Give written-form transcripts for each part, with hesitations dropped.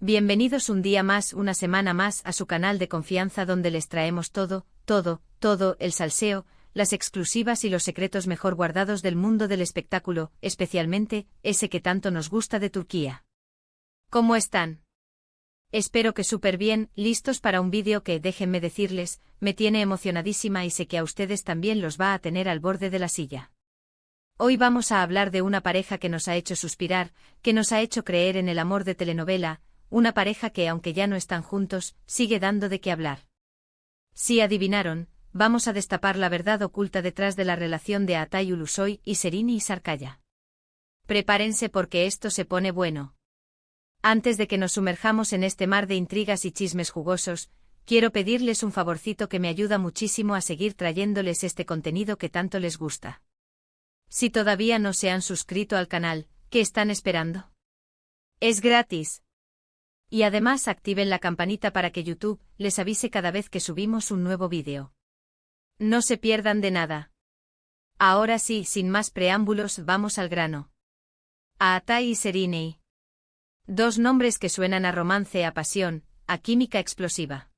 Bienvenidos un día más, una semana más a su canal de confianza donde les traemos todo, el salseo, las exclusivas y los secretos mejor guardados del mundo del espectáculo, especialmente ese que tanto nos gusta de Turquía. ¿Cómo están? Espero que súper bien, listos para un vídeo que, déjenme decirles, me tiene emocionadísima y sé que a ustedes también los va a tener al borde de la silla. Hoy vamos a hablar de una pareja que nos ha hecho suspirar, que nos ha hecho creer en el amor de telenovela, una pareja que, aunque ya no están juntos, sigue dando de qué hablar. Si adivinaron, vamos a destapar la verdad oculta detrás de la relación de Atay Ulusoy y Serini Sarıkaya. Prepárense porque esto se pone bueno. Antes de que nos sumerjamos en este mar de intrigas y chismes jugosos, quiero pedirles un favorcito que me ayuda muchísimo a seguir trayéndoles este contenido que tanto les gusta. Si todavía no se han suscrito al canal, ¿qué están esperando? Es gratis. Y además activen la campanita para que YouTube les avise cada vez que subimos un nuevo vídeo. No se pierdan de nada. Ahora sí, sin más preámbulos, vamos al grano. Atay y Serini. Dos nombres que suenan a romance, a pasión, a química explosiva.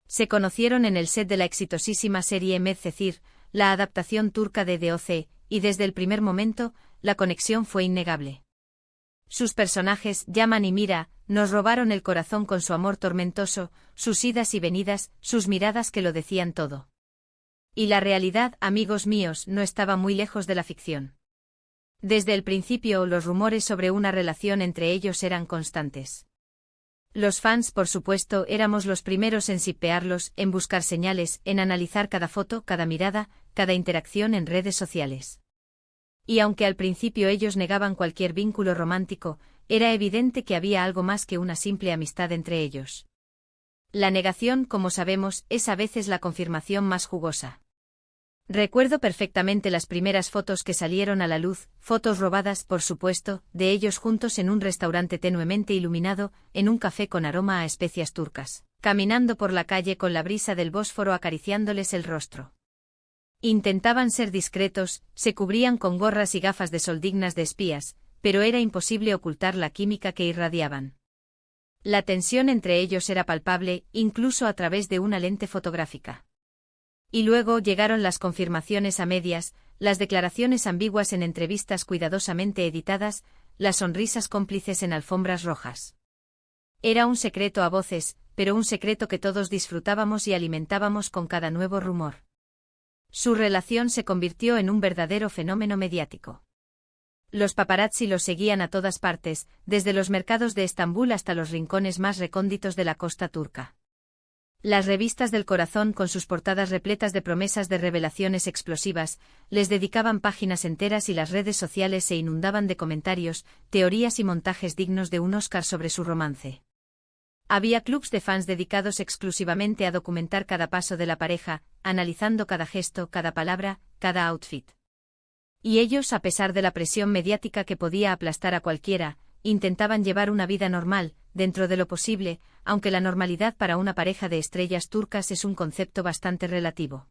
Se conocieron en el set de la exitosísima serie Medcezir, la adaptación turca de DOC, y desde el primer momento, la conexión fue innegable. Sus personajes, Yaman y Mira, nos robaron el corazón con su amor tormentoso, sus idas y venidas, sus miradas que lo decían todo. Y la realidad, amigos míos, no estaba muy lejos de la ficción. Desde el principio, los rumores sobre una relación entre ellos eran constantes. Los fans, por supuesto, éramos los primeros en shippearlos, en buscar señales, en analizar cada foto, cada mirada, cada interacción en redes sociales. Y aunque al principio ellos negaban cualquier vínculo romántico, era evidente que había algo más que una simple amistad entre ellos. La negación, como sabemos, es a veces la confirmación más jugosa. Recuerdo perfectamente las primeras fotos que salieron a la luz, fotos robadas, por supuesto, de ellos juntos en un restaurante tenuemente iluminado, en un café con aroma a especias turcas, caminando por la calle con la brisa del Bósforo acariciándoles el rostro. Intentaban ser discretos, se cubrían con gorras y gafas de sol dignas de espías, pero era imposible ocultar la química que irradiaban. La tensión entre ellos era palpable, incluso a través de una lente fotográfica. Y luego llegaron las confirmaciones a medias, las declaraciones ambiguas en entrevistas cuidadosamente editadas, las sonrisas cómplices en alfombras rojas. Era un secreto a voces, pero un secreto que todos disfrutábamos y alimentábamos con cada nuevo rumor. Su relación se convirtió en un verdadero fenómeno mediático. Los paparazzi los seguían a todas partes, desde los mercados de Estambul hasta los rincones más recónditos de la costa turca. Las revistas del corazón, con sus portadas repletas de promesas de revelaciones explosivas, les dedicaban páginas enteras y las redes sociales se inundaban de comentarios, teorías y montajes dignos de un Oscar sobre su romance. Había clubs de fans dedicados exclusivamente a documentar cada paso de la pareja, analizando cada gesto, cada palabra, cada outfit. Y ellos, a pesar de la presión mediática que podía aplastar a cualquiera, intentaban llevar una vida normal, dentro de lo posible, aunque la normalidad para una pareja de estrellas turcas es un concepto bastante relativo.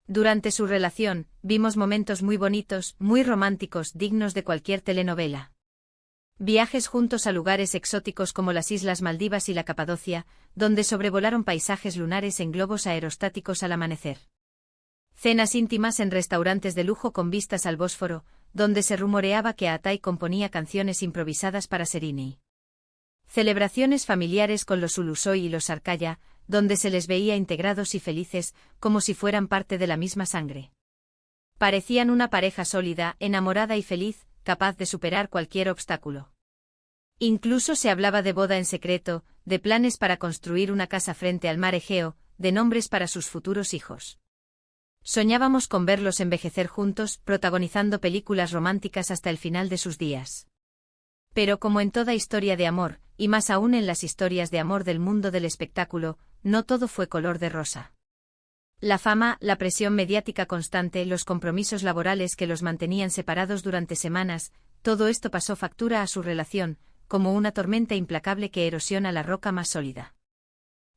Durante su relación, vimos momentos muy bonitos, muy románticos, dignos de cualquier telenovela. Viajes juntos a lugares exóticos como las Islas Maldivas y la Capadocia, donde sobrevolaron paisajes lunares en globos aerostáticos al amanecer. Cenas íntimas en restaurantes de lujo con vistas al Bósforo, donde se rumoreaba que Atay componía canciones improvisadas para Serini. Celebraciones familiares con los Ulusoy y los Sarıkaya, donde se les veía integrados y felices, como si fueran parte de la misma sangre. Parecían una pareja sólida, enamorada y feliz, capaz de superar cualquier obstáculo. Incluso se hablaba de boda en secreto, de planes para construir una casa frente al mar Egeo, de nombres para sus futuros hijos. Soñábamos con verlos envejecer juntos, protagonizando películas románticas hasta el final de sus días. Pero como en toda historia de amor, y más aún en las historias de amor del mundo del espectáculo, no todo fue color de rosa. La fama, la presión mediática constante, los compromisos laborales que los mantenían separados durante semanas, todo esto pasó factura a su relación, como una tormenta implacable que erosiona la roca más sólida.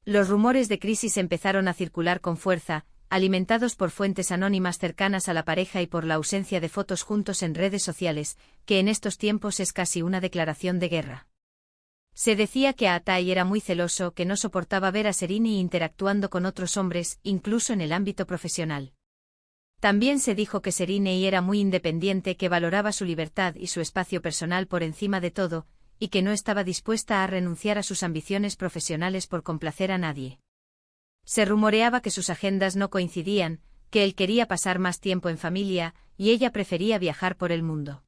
Los rumores de crisis empezaron a circular con fuerza, alimentados por fuentes anónimas cercanas a la pareja y por la ausencia de fotos juntos en redes sociales, que en estos tiempos es casi una declaración de guerra. Se decía que Atay era muy celoso, que no soportaba ver a Serrini interactuando con otros hombres, incluso en el ámbito profesional. También se dijo que Serrini era muy independiente, que valoraba su libertad y su espacio personal por encima de todo, y que no estaba dispuesta a renunciar a sus ambiciones profesionales por complacer a nadie. Se rumoreaba que sus agendas no coincidían, que él quería pasar más tiempo en familia, y ella prefería viajar por el mundo.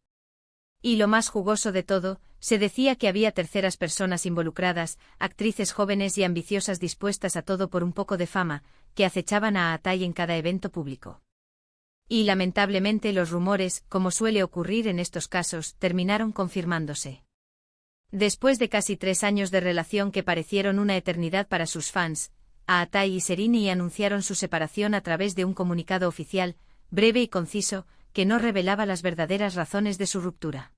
Y lo más jugoso de todo, se decía que había terceras personas involucradas, actrices jóvenes y ambiciosas dispuestas a todo por un poco de fama, que acechaban a Atay en cada evento público. Y lamentablemente los rumores, como suele ocurrir en estos casos, terminaron confirmándose. Después de casi 3 años de relación que parecieron una eternidad para sus fans, Atay y Serrini anunciaron su separación a través de un comunicado oficial, breve y conciso, que no revelaba las verdaderas razones de su ruptura.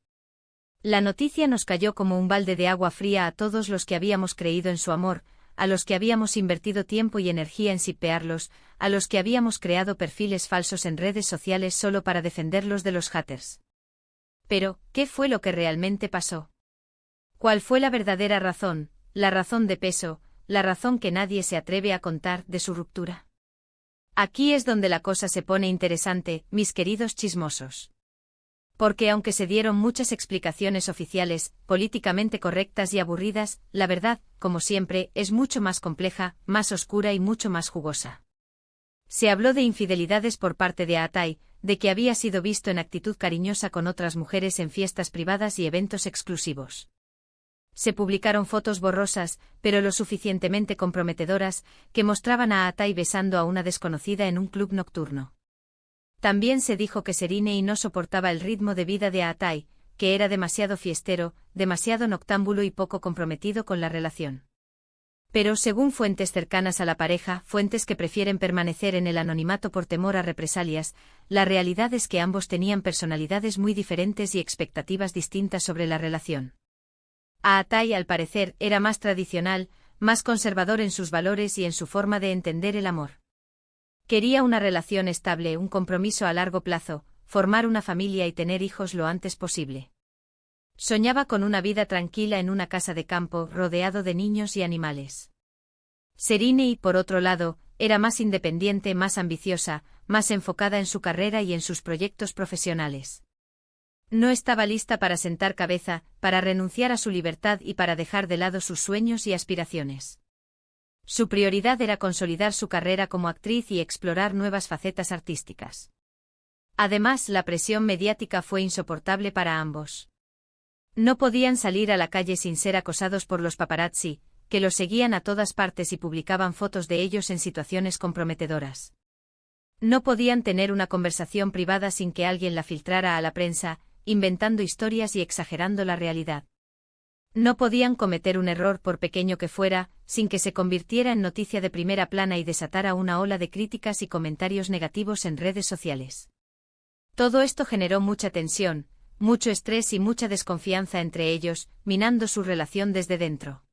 La noticia nos cayó como un balde de agua fría a todos los que habíamos creído en su amor, a los que habíamos invertido tiempo y energía en shippearlos, a los que habíamos creado perfiles falsos en redes sociales solo para defenderlos de los haters. Pero, ¿qué fue lo que realmente pasó? ¿Cuál fue la verdadera razón, la razón de peso, la razón que nadie se atreve a contar de su ruptura? Aquí es donde la cosa se pone interesante, mis queridos chismosos. Porque aunque se dieron muchas explicaciones oficiales, políticamente correctas y aburridas, la verdad, como siempre, es mucho más compleja, más oscura y mucho más jugosa. Se habló de infidelidades por parte de Atay, de que había sido visto en actitud cariñosa con otras mujeres en fiestas privadas y eventos exclusivos. Se publicaron fotos borrosas, pero lo suficientemente comprometedoras, que mostraban a Atay besando a una desconocida en un club nocturno. También se dijo que Serrini no soportaba el ritmo de vida de Atay, que era demasiado fiestero, demasiado noctámbulo y poco comprometido con la relación. Pero según fuentes cercanas a la pareja, fuentes que prefieren permanecer en el anonimato por temor a represalias, la realidad es que ambos tenían personalidades muy diferentes y expectativas distintas sobre la relación. Atay, al parecer, era más tradicional, más conservador en sus valores y en su forma de entender el amor. Quería una relación estable, un compromiso a largo plazo, formar una familia y tener hijos lo antes posible. Soñaba con una vida tranquila en una casa de campo, rodeado de niños y animales. Serrini, por otro lado, era más independiente, más ambiciosa, más enfocada en su carrera y en sus proyectos profesionales. No estaba lista para sentar cabeza, para renunciar a su libertad y para dejar de lado sus sueños y aspiraciones. Su prioridad era consolidar su carrera como actriz y explorar nuevas facetas artísticas. Además, la presión mediática fue insoportable para ambos. No podían salir a la calle sin ser acosados por los paparazzi, que los seguían a todas partes y publicaban fotos de ellos en situaciones comprometedoras. No podían tener una conversación privada sin que alguien la filtrara a la prensa, inventando historias y exagerando la realidad. No podían cometer un error por pequeño que fuera, sin que se convirtiera en noticia de primera plana y desatara una ola de críticas y comentarios negativos en redes sociales. Todo esto generó mucha tensión, mucho estrés y mucha desconfianza entre ellos, minando su relación desde dentro.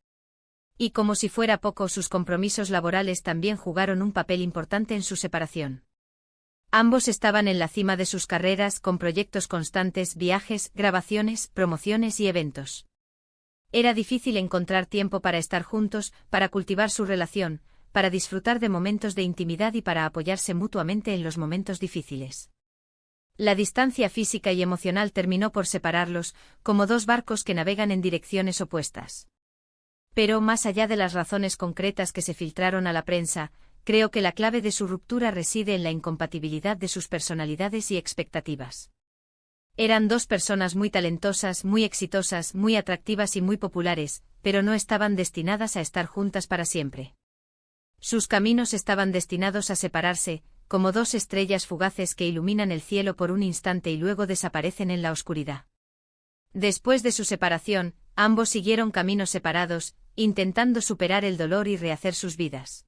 Y como si fuera poco, sus compromisos laborales también jugaron un papel importante en su separación. Ambos estaban en la cima de sus carreras, con proyectos constantes, viajes, grabaciones, promociones y eventos. Era difícil encontrar tiempo para estar juntos, para cultivar su relación, para disfrutar de momentos de intimidad y para apoyarse mutuamente en los momentos difíciles. La distancia física y emocional terminó por separarlos, como dos barcos que navegan en direcciones opuestas. Pero más allá de las razones concretas que se filtraron a la prensa, creo que la clave de su ruptura reside en la incompatibilidad de sus personalidades y expectativas. Eran dos personas muy talentosas, muy exitosas, muy atractivas y muy populares, pero no estaban destinadas a estar juntas para siempre. Sus caminos estaban destinados a separarse, como dos estrellas fugaces que iluminan el cielo por un instante y luego desaparecen en la oscuridad. Después de su separación, ambos siguieron caminos separados, intentando superar el dolor y rehacer sus vidas.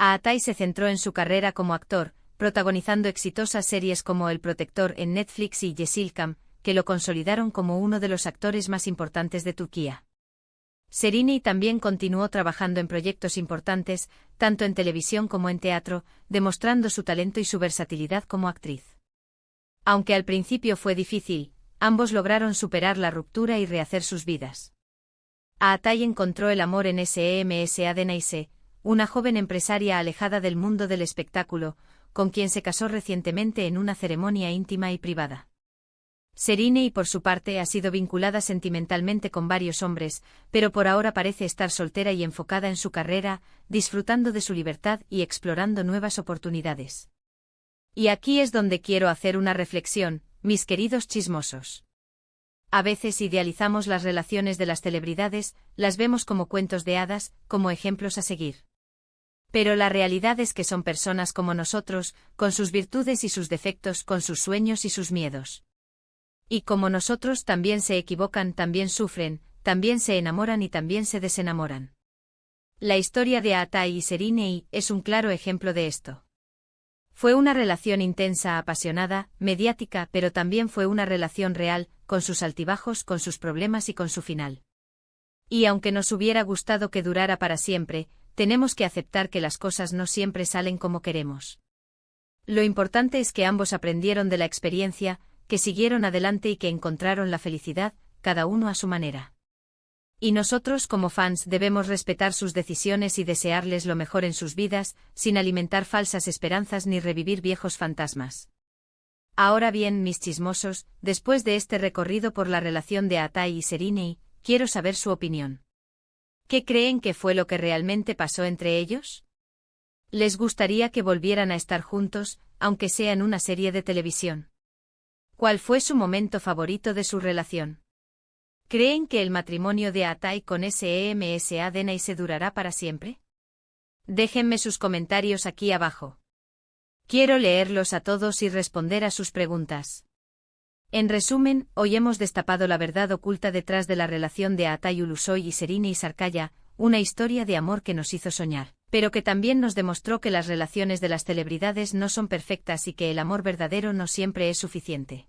Atay se centró en su carrera como actor, protagonizando exitosas series como El Protector en Netflix y Yeşilçam, que lo consolidaron como uno de los actores más importantes de Turquía. Serrini también continuó trabajando en proyectos importantes, tanto en televisión como en teatro, demostrando su talento y su versatilidad como actriz. Aunque al principio fue difícil, ambos lograron superar la ruptura y rehacer sus vidas. Aatai encontró el amor en SMSA Denise, una joven empresaria alejada del mundo del espectáculo, con quien se casó recientemente en una ceremonia íntima y privada. Serine, por su parte, ha sido vinculada sentimentalmente con varios hombres, pero por ahora parece estar soltera y enfocada en su carrera, disfrutando de su libertad y explorando nuevas oportunidades. Y aquí es donde quiero hacer una reflexión, mis queridos chismosos. A veces idealizamos las relaciones de las celebridades, las vemos como cuentos de hadas, como ejemplos a seguir. Pero la realidad es que son personas como nosotros, con sus virtudes y sus defectos, con sus sueños y sus miedos. Y como nosotros también se equivocan, también sufren, también se enamoran y también se desenamoran. La historia de Aatai y Serine es un claro ejemplo de esto. Fue una relación intensa, apasionada, mediática, pero también fue una relación real, con sus altibajos, con sus problemas y con su final. Y aunque nos hubiera gustado que durara para siempre, tenemos que aceptar que las cosas no siempre salen como queremos. Lo importante es que ambos aprendieron de la experiencia, que siguieron adelante y que encontraron la felicidad, cada uno a su manera. Y nosotros como fans debemos respetar sus decisiones y desearles lo mejor en sus vidas, sin alimentar falsas esperanzas ni revivir viejos fantasmas. Ahora bien, mis chismosos, después de este recorrido por la relación de Aatai y Serine, quiero saber su opinión. ¿Qué creen que fue lo que realmente pasó entre ellos? ¿Les gustaría que volvieran a estar juntos, aunque sea en una serie de televisión? ¿Cuál fue su momento favorito de su relación? ¿Creen que el matrimonio de Aatai con SMSA Denise durará para siempre? Déjenme sus comentarios aquí abajo. Quiero leerlos a todos y responder a sus preguntas. En resumen, hoy hemos destapado la verdad oculta detrás de la relación de Aatai Ulusoy y Serine Sarkaya, una historia de amor que nos hizo soñar, pero que también nos demostró que las relaciones de las celebridades no son perfectas y que el amor verdadero no siempre es suficiente.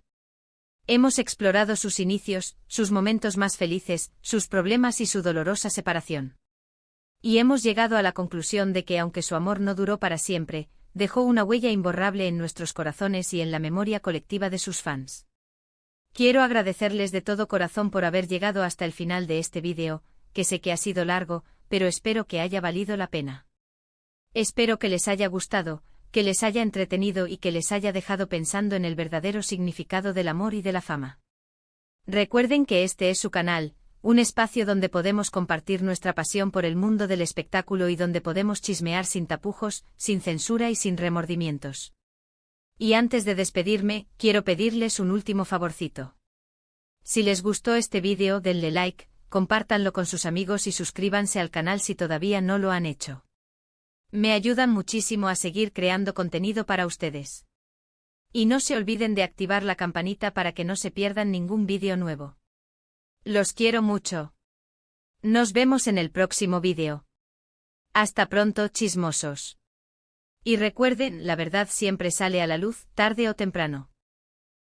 Hemos explorado sus inicios, sus momentos más felices, sus problemas y su dolorosa separación. Y hemos llegado a la conclusión de que aunque su amor no duró para siempre, dejó una huella imborrable en nuestros corazones y en la memoria colectiva de sus fans. Quiero agradecerles de todo corazón por haber llegado hasta el final de este vídeo, que sé que ha sido largo, pero espero que haya valido la pena. Espero que les haya gustado, que les haya entretenido y que les haya dejado pensando en el verdadero significado del amor y de la fama. Recuerden que este es su canal, un espacio donde podemos compartir nuestra pasión por el mundo del espectáculo y donde podemos chismear sin tapujos, sin censura y sin remordimientos. Y antes de despedirme, quiero pedirles un último favorcito. Si les gustó este vídeo, denle like, compártanlo con sus amigos y suscríbanse al canal si todavía no lo han hecho. Me ayudan muchísimo a seguir creando contenido para ustedes. Y no se olviden de activar la campanita para que no se pierdan ningún vídeo nuevo. Los quiero mucho. Nos vemos en el próximo vídeo. Hasta pronto, chismosos. Y recuerden, la verdad siempre sale a la luz, tarde o temprano.